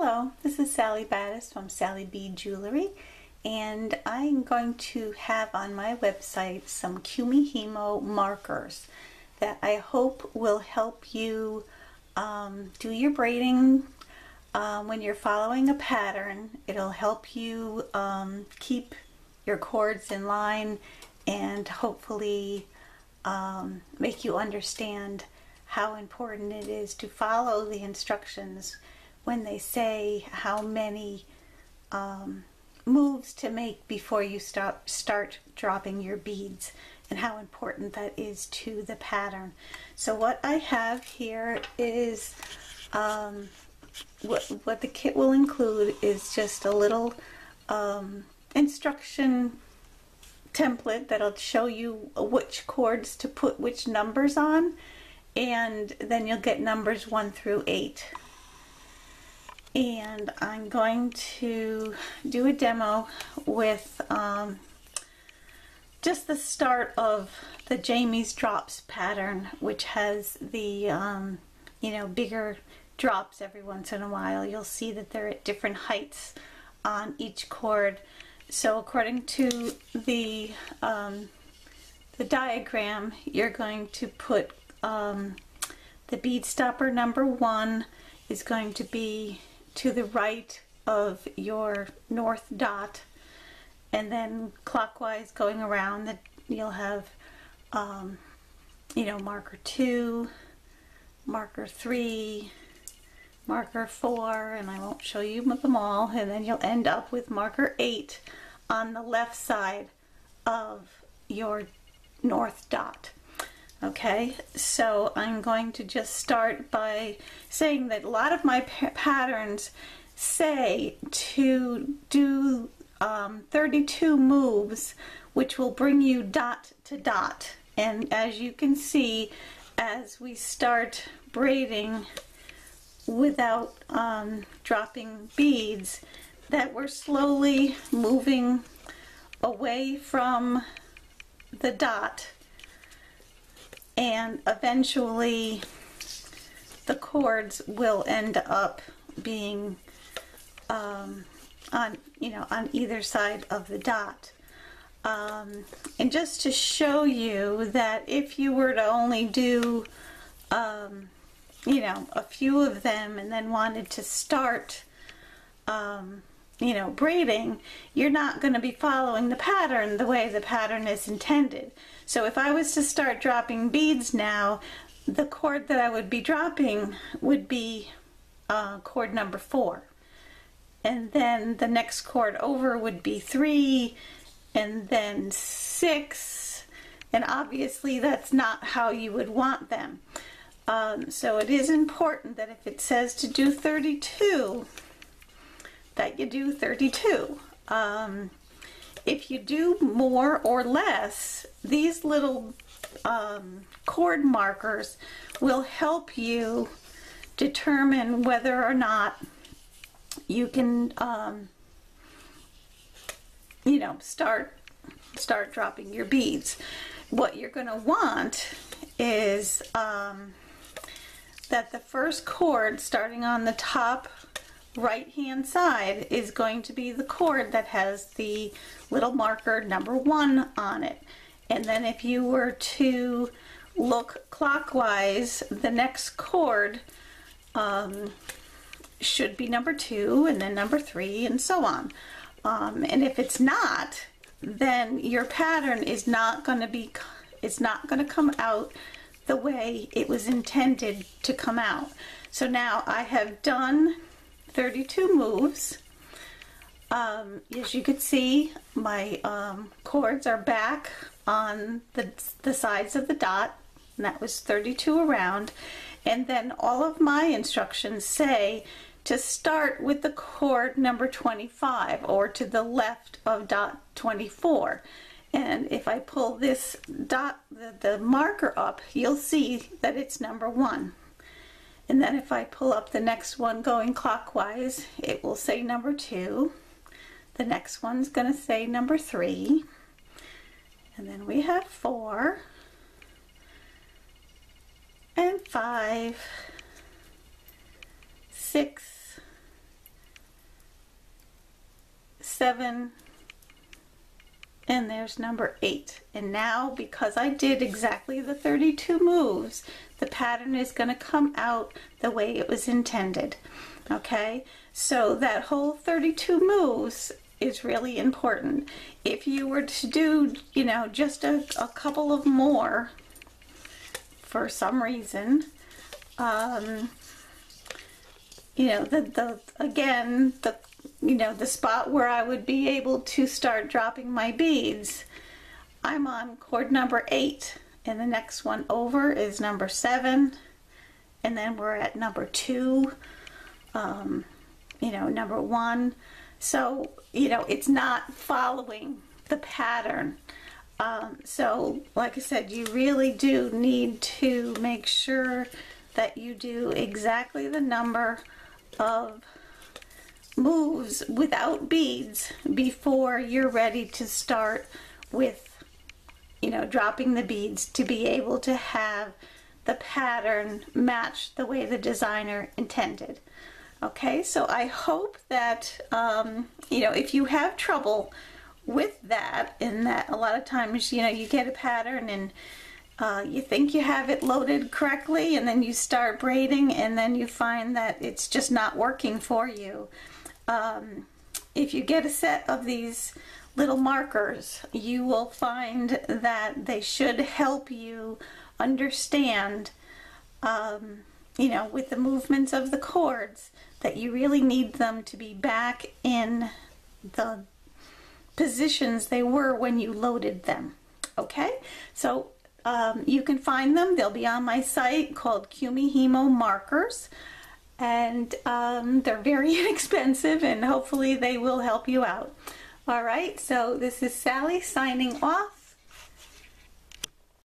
Hello, this is Sally Battis from Sally Bead Jewelry, and I'm going to have on my website some Kumihimo markers that I hope will help you do your braiding when you're following a pattern. It'll help you keep your cords in line and hopefully make you understand how important it is to follow the instructions when they say how many moves to make before you start dropping your beads, and how important that is to the pattern. So what I have here is what the kit will include is just a little instruction template that'll show you which cords to put which numbers on, and then you'll get numbers 1 through 8. And I'm going to do a demo with just the start of the Jamie's Drops pattern, which has the bigger drops every once in a while. You'll see that they're at different heights on each cord. So according to the diagram, you're going to put the bead stopper number 1 is going to be to the right of your north dot, and then clockwise going around that you'll have marker 2, marker 3, marker 4, and I won't show you them all, and then you'll end up with marker 8 on the left side of your north dot. Okay, so I'm going to just start by saying that a lot of my patterns say to do 32 moves, which will bring you dot to dot. And as you can see, as we start braiding without dropping beads, that we're slowly moving away from the dot, and eventually the cords will end up being on either side of the dot. And just to show you that if you were to only do a few of them and then wanted to start braiding, you're not going to be following the pattern the way the pattern is intended. So if I was to start dropping beads now, the cord that I would be dropping would be cord number 4, and then the next cord over would be 3, and then 6, and obviously that's not how you would want them. So it is important that if it says to do 32, that you do 32. If you do more or less, these little cord markers will help you determine whether or not you can start dropping your beads. What you're going to want is that the first cord starting on the top right hand side is going to be the cord that has the little marker number 1 on it. And then if you were to look clockwise, the next cord should be number 2, and then number 3, and so on. And if it's not, then your pattern is not going to come out the way it was intended to come out. So now I have done 32 moves. As you can see, my cords are back on the sides of the dot, and that was 32 around. And then all of my instructions say to start with the cord number 25, or to the left of dot 24. And if I pull this dot, the marker up, you'll see that it's number 1. And then if I pull up the next one going clockwise, it will say number 2. The next one's going to say number 3. And then we have 4 and 5, 6, 7, and there's number 8. And now, because I did exactly the 32 moves, the pattern is going to come out the way it was intended. Okay, so that whole 32 moves is really important. If you were to do, you know, just a couple of more for some reason, you know, the spot where I would be able to start dropping my beads, I'm on cord number 8, and the next one over is number 7, and then we're at number 2, you know, number 1. So, you know, it's not following the pattern. So, like I said, you really do need to make sure that you do exactly the number of moves without beads before you're ready to start with, you know, dropping the beads, to be able to have the pattern match the way the designer intended. Okay, so I hope that, you know, if you have trouble with that, in that a lot of times, you know, you get a pattern and you think you have it loaded correctly, and then you start braiding and then you find that it's just not working for you. If you get a set of these little markers, you will find that they should help you understand, you know, with the movements of the cords, that you really need them to be back in the positions they were when you loaded them. Okay, so you can find them. They'll be on my site called Kumihimo Markers, and they're very inexpensive, and hopefully they will help you out. All right, so this is Sally signing off.